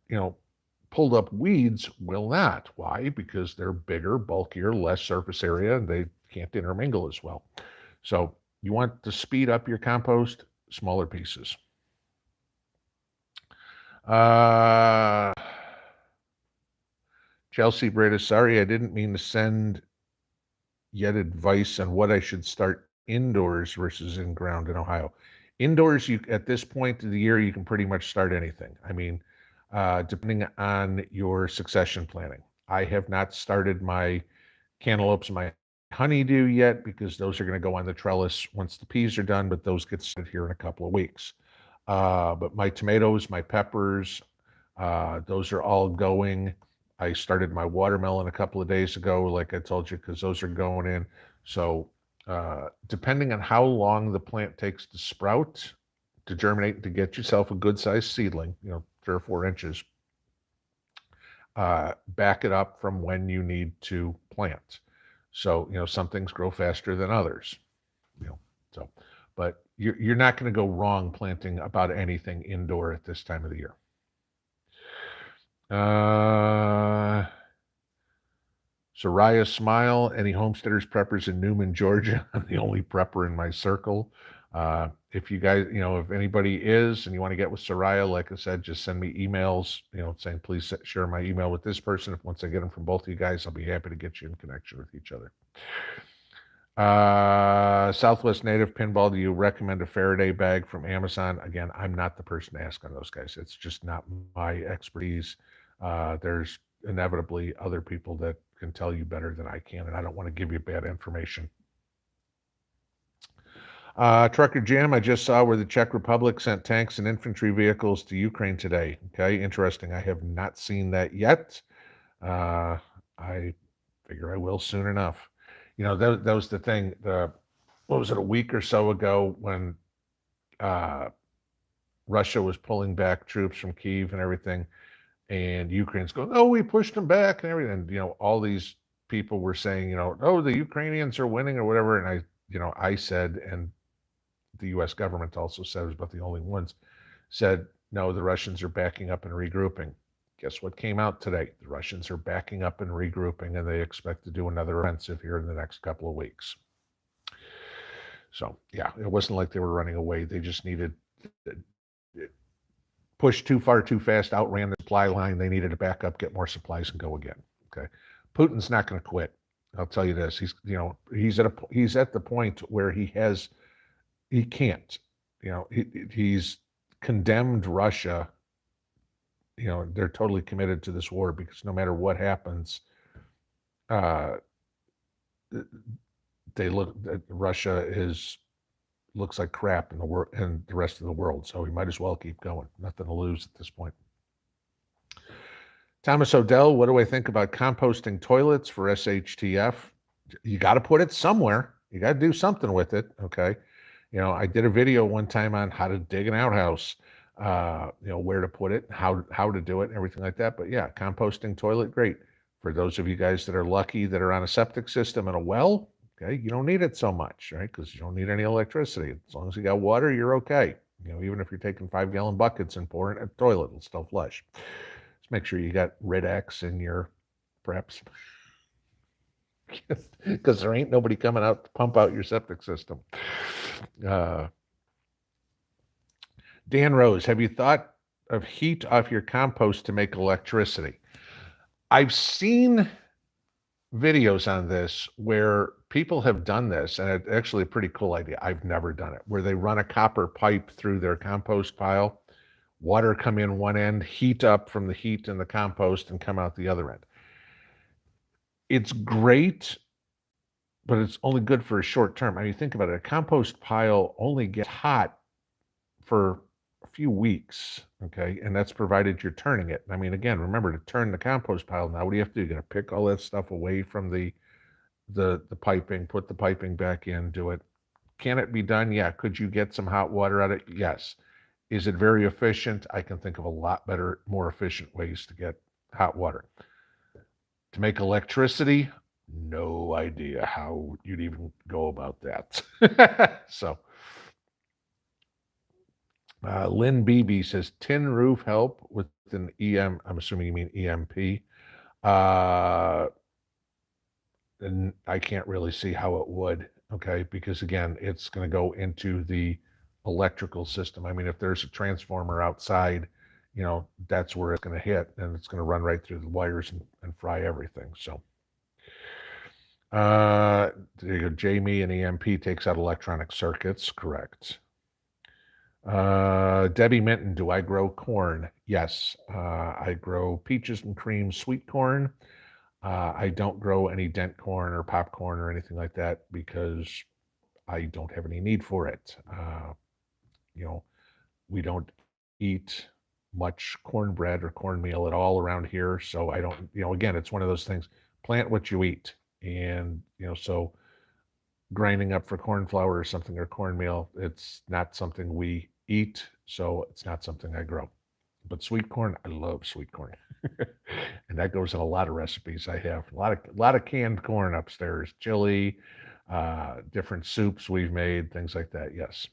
pulled up weeds will not. Why? Because they're bigger, bulkier, less surface area, and they can't intermingle as well. So you want to speed up your compost, smaller pieces. Chelsea Breda, sorry, I didn't mean to send yet advice on what I should start indoors versus in ground in Ohio. Indoors, you at this point of the year, you can pretty much start anything. I mean, depending on your succession planning. I have not started my cantaloupes and my honeydew yet because those are going to go on the trellis once the peas are done, but those get started here in a couple of weeks. But my tomatoes, my peppers, those are all going. I started my watermelon a couple of days ago, like I told you, because those are going in. So depending on how long the plant takes to sprout, to germinate, to get yourself a good sized seedling, 3 or 4 inches, back it up from when you need to plant. So, some things grow faster than others, so, but you're not going to go wrong planting about anything indoor at this time of the year. Soraya Smile, any homesteaders, preppers in Newman, Georgia? I'm the only prepper in my circle. If you guys, if anybody is and you want to get with Soraya, like I said, just send me emails, saying please share my email with this person. If once I get them from both of you guys, I'll be happy to get you in connection with each other. Southwest Native Pinball, do you recommend a Faraday bag from Amazon? Again, I'm not the person to ask on those guys. It's just not my expertise. There's inevitably other people that can tell you better than I can, and I don't want to give you bad information. Trucker Jim, I just saw where the Czech Republic sent tanks and infantry vehicles to Ukraine today. Okay, interesting. I have not seen that yet. I figure I will soon enough. That was the thing. What was it, a week or so ago when Russia was pulling back troops from Kyiv and everything, and Ukraine's going, oh, we pushed them back and everything. And, all these people were saying, oh, the Ukrainians are winning or whatever. And I said, and the U.S. government also said, it was about the only ones, said, no, the Russians are backing up and regrouping. Guess what came out today? The Russians are backing up and regrouping, and they expect to do another offensive here in the next couple of weeks. So, yeah, it wasn't like they were running away. They just needed pushed too far, too fast, outran the supply line. They needed to back up, get more supplies, and go again. Okay, Putin's not going to quit. I'll tell you this. He's at the point where he can't. He's condemned Russia. They're totally committed to this war because no matter what happens, Russia looks like crap in the world and the rest of the world. So he might as well keep going. Nothing to lose at this point. Thomas Odell, what do I think about composting toilets for SHTF? You got to put it somewhere. You got to do something with it. Okay. I did a video one time on how to dig an outhouse, where to put it, how to do it and everything like that. But yeah, composting toilet, great. For those of you guys that are lucky that are on a septic system and a well, okay, you don't need it so much, right? Because you don't need any electricity. As long as you got water, you're okay. Even if you're taking 5-gallon buckets and pouring it in a toilet, it'll still flush. Just make sure you got Red X in your preps. Because there ain't nobody coming out to pump out your septic system. Dan Rose, have you thought of heat off your compost to make electricity? I've seen videos on this where people have done this, and it's actually a pretty cool idea. I've never done it, where they run a copper pipe through their compost pile, water come in one end, heat up from the heat in the compost, and come out the other end. It's great, but it's only good for a short term. I mean, think about it. A compost pile only gets hot for a few weeks, okay? And that's provided you're turning it. I mean, again, remember to turn the compost pile now, what do you have to do? You're gonna pick all that stuff away from the piping, put the piping back in, do it. Can it be done? Yeah. Could you get some hot water out of it? Yes. Is it very efficient? I can think of a lot better, more efficient ways to get hot water. To make electricity, no idea how you'd even go about that. So, Lynn Beebe says tin roof help with an EM. I'm assuming you mean EMP. And I can't really see how it would, okay? Because again, it's going to go into the electrical system. I mean, if there's a transformer outside, that's where it's going to hit, and it's going to run right through the wires and fry everything. So, there you go. Jamie, and EMP takes out electronic circuits. Correct. Debbie Minton, do I grow corn? Yes. I grow peaches and cream sweet corn. I don't grow any dent corn or popcorn or anything like that because I don't have any need for it. We don't eat much cornbread or cornmeal at all around here. So I don't, again, it's one of those things, plant what you eat. And, so grinding up for corn flour or something or cornmeal, it's not something we eat. So it's not something I grow. But sweet corn, I love sweet corn. And that goes in a lot of recipes I have. A lot of canned corn upstairs, chili, different soups we've made, things like that. Yes.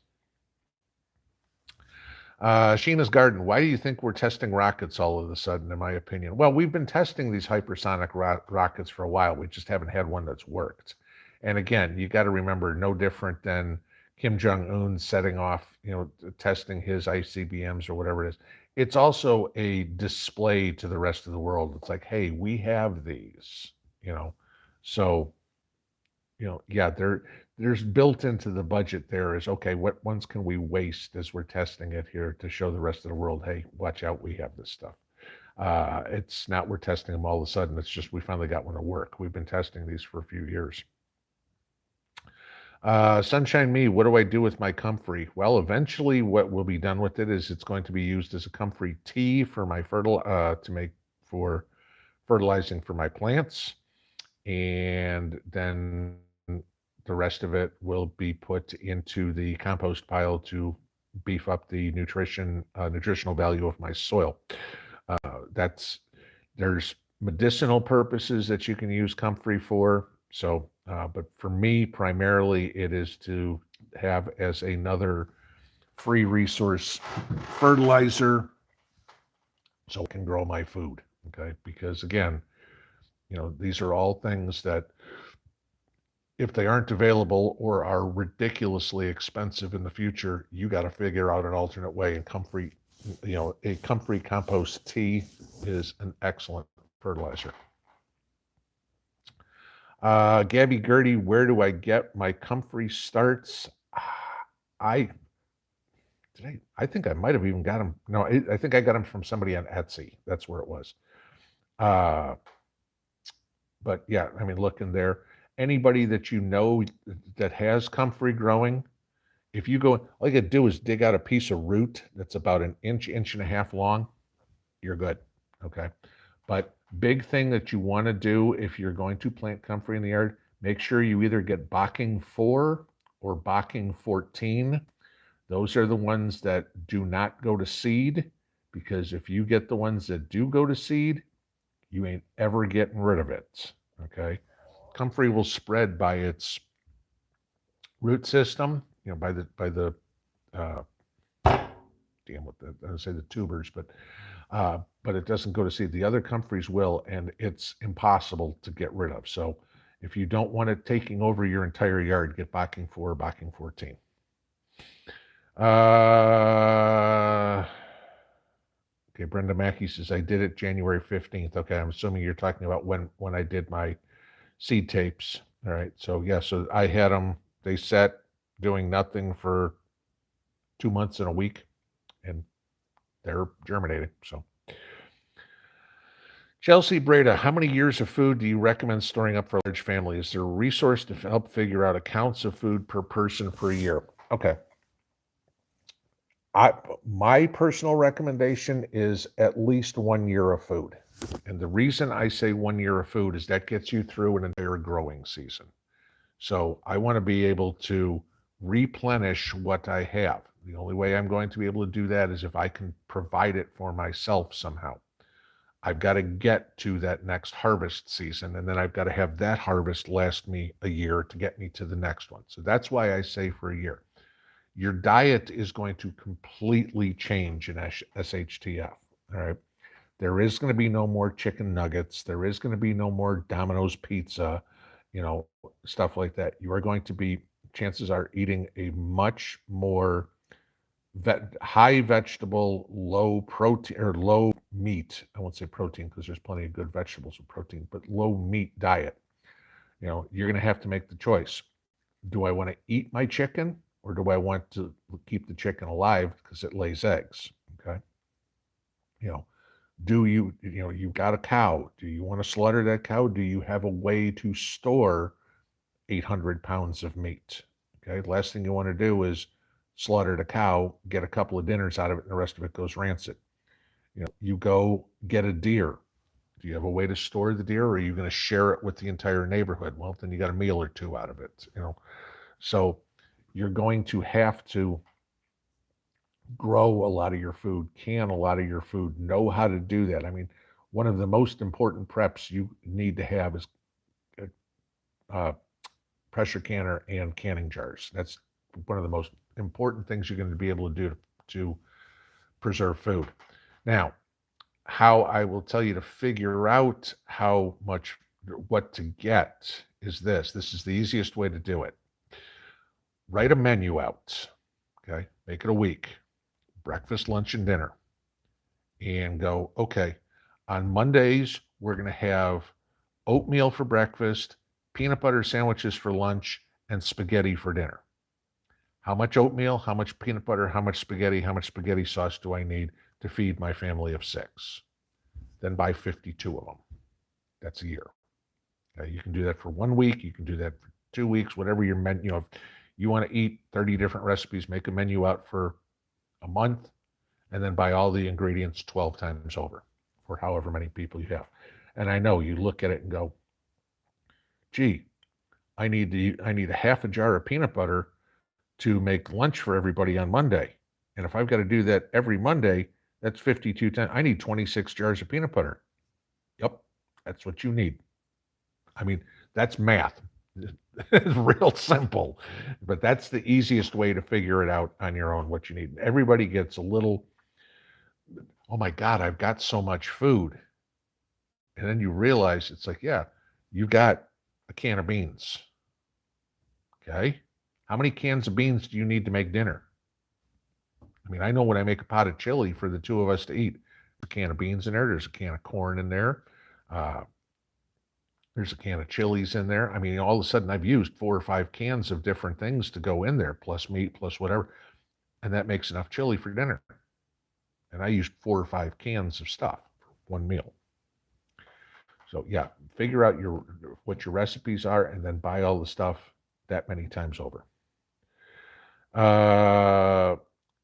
Sheena's Garden. Why do you think we're testing rockets all of a sudden, in my opinion? Well, we've been testing these hypersonic rockets for a while. We just haven't had one that's worked. And again, you got to remember, no different than Kim Jong-un setting off, testing his ICBMs or whatever it is. It's also a display to the rest of the world. It's like, hey, we have these, so, yeah, there's built into the budget there is, okay, what ones can we waste as we're testing it here to show the rest of the world, hey, watch out, we have this stuff. It's not we're testing them all of a sudden. It's just we finally got one to work. We've been testing these for a few years. Sunshine Me, what do I do with my Comfrey? Well, eventually what will be done with it is it's going to be used as a Comfrey tea for my to make for fertilizing for my plants. And then the rest of it will be put into the compost pile to beef up the nutritional value of my soil. There's medicinal purposes that you can use Comfrey for. So, but for me, primarily it is to have as another free resource fertilizer so I can grow my food, okay? Because again, these are all things that if they aren't available or are ridiculously expensive in the future, you got to figure out an alternate way. And Comfrey, a Comfrey compost tea is an excellent fertilizer. Gabby Gertie, where do I get my Comfrey starts? I think I might have even got them. No, I think I got them from somebody on Etsy. That's where it was. But yeah, I mean, look in there. Anybody that that has Comfrey growing, if you go, all you got to do is dig out a piece of root that's about an inch and a half long, you're good. Okay. But big thing that you want to do if you're going to plant Comfrey in the yard, make sure you either get Bocking 4 or Bocking 14. Those are the ones that do not go to seed, because if you get the ones that do go to seed, you ain't ever getting rid of it. Okay. Comfrey will spread by its root system, by the damn what I would say the tubers, but it doesn't go to seed. The other Comfreys will, and it's impossible to get rid of. So if you don't want it taking over your entire yard, get Bocking 4 or Bocking 14. Okay, Brenda Mackey says, I did it January 15th. Okay, I'm assuming you're talking about when I did my seed tapes. All right, so yeah, so I had them, they sat doing nothing for 2 months and a week, and they're germinating, so. Chelsea Breda, how many years of food do you recommend storing up for a large family? Is there a resource to help figure out accounts of food per person per year? Okay. My personal recommendation is at least 1 year of food. And the reason I say 1 year of food is that gets you through an entire growing season. So I want to be able to replenish what I have. The only way I'm going to be able to do that is if I can provide it for myself somehow. I've got to get to that next harvest season, and then I've got to have that harvest last me a year to get me to the next one. So that's why I say for a year. Your diet is going to completely change in SHTF. All right. There is going to be no more chicken nuggets. There is going to be no more Domino's pizza, you know, stuff like that. You are going to be, chances are, eating a much more high vegetable, low protein or low meat. I won't say protein because there's plenty of good vegetables with protein, but low meat diet. You know, you're going to have to make the choice. Do I want to eat my chicken or do I want to keep the chicken alive because it lays eggs? Okay. You know, you've got a cow. Do you want to slaughter that cow? Do you have a way to store 800 pounds of meat? Okay. Last thing you want to do is slaughter the cow, get a couple of dinners out of it, and the rest of it goes rancid. You know, you go get a deer. Do you have a way to store the deer or are you going to share it with the entire neighborhood? Well, then you got a meal or two out of it, you know. So you're going to have to grow a lot of your food, can a lot of your food, know how to do that. I mean, one of the most important preps you need to have is uh, pressure canner and canning jars. That's one of the most important things you're going to be able to do to preserve food. Now, how I will tell you to figure out what to get is this. This is the easiest way to do it. Write a menu out, okay? Make it a week. Breakfast, lunch, and dinner. And go, okay, on Mondays, we're going to have oatmeal for breakfast, peanut butter sandwiches for lunch, and spaghetti for dinner. How much oatmeal, how much peanut butter, how much spaghetti sauce do I need to feed my family of 6? Then buy 52 of them. That's a year. Okay, you can do that for 1 week. You can do that for 2 weeks, whatever your menu. You know, if you want to eat 30 different recipes, make a menu out for a month, and then buy all the ingredients 12 times over for however many people you have. And I know you look at it and go, gee, I need a half a jar of peanut butter to make lunch for everybody on Monday. And if I've got to do that every Monday, that's 52 times. I need 26 jars of peanut butter. Yep, that's what you need. I mean, that's math. It's real simple, but that's the easiest way to figure it out on your own what you need. Everybody gets a little, oh my God, I've got so much food. And then you realize it's like, yeah, you got a can of beans. Okay. How many cans of beans do you need to make dinner? I mean, I know when I make a pot of chili for the two of us to eat, a can of beans in there, there's a can of corn in there. There's a can of chilies in there. I mean, all of a sudden I've used 4 or 5 cans of different things to go in there, plus meat, plus whatever. And that makes enough chili for dinner. And I used 4 or 5 cans of stuff for one meal. So yeah, figure out what your recipes are and then buy all the stuff that many times over.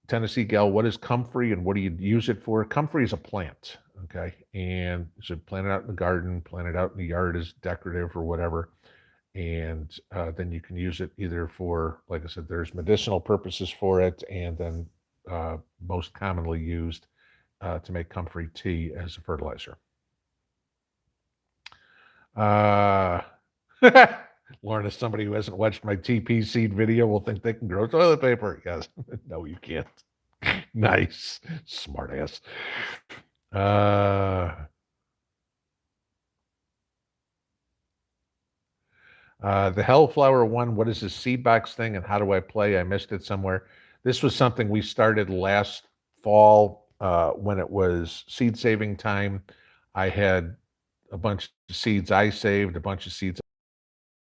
Tennessee gal, what is comfrey and what do you use it for? Comfrey is a plant, okay? And you should plant it out in the garden, plant it out in the yard as decorative or whatever. And then you can use it either for, like I said, there's medicinal purposes for it, and then most commonly used to make comfrey tea as a fertilizer. Lauren, as somebody who hasn't watched my TP seed video will think they can grow toilet paper. Yes. No, you can't. Nice. Smart ass. The Hellflower one, what is this seed box thing and how do I play? I missed it somewhere. This was something we started last fall when it was seed saving time. I had a bunch of seeds I saved, a bunch of seeds,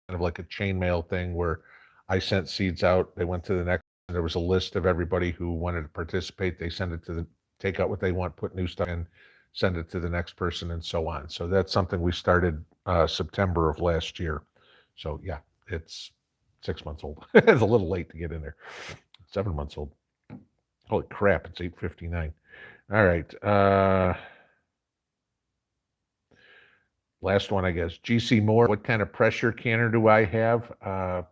kind of like a chainmail thing where I sent seeds out. They went to the next. There was a list of everybody who wanted to participate. They send it to take out what they want, put new stuff in, send it to the next person, and so on. So that's something we started September of last year. So yeah, it's 6 months old. It's a little late to get in there. 7 months old. Holy crap, it's 8:59. All right. Last one, I guess. GC Moore, what kind of pressure canner do I have? The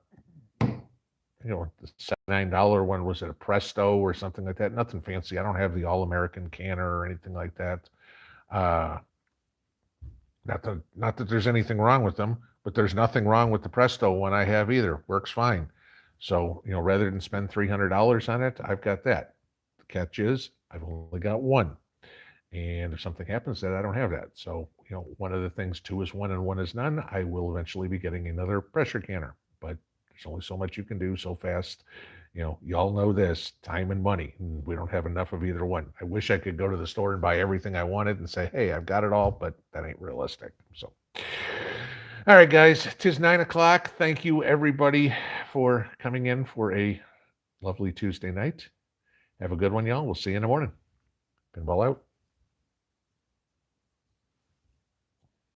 $79 one, was it a Presto or something like that? Nothing fancy. I don't have the All-American canner or anything like that. Not that there's anything wrong with them, but there's nothing wrong with the Presto one I have either. Works fine. So, rather than spend $300 on it, I've got that. The catch is I've only got one. And if something happens, that I don't have that. So, one of the things, two is one and one is none. I will eventually be getting another pressure canner, but there's only so much you can do so fast. Y'all know this, time and money. And we don't have enough of either one. I wish I could go to the store and buy everything I wanted and say, hey, I've got it all, but that ain't realistic. So, all right, guys, 'tis 9:00. Thank you, everybody, for coming in for a lovely Tuesday night. Have a good one, y'all. We'll see you in the morning. Pinball out.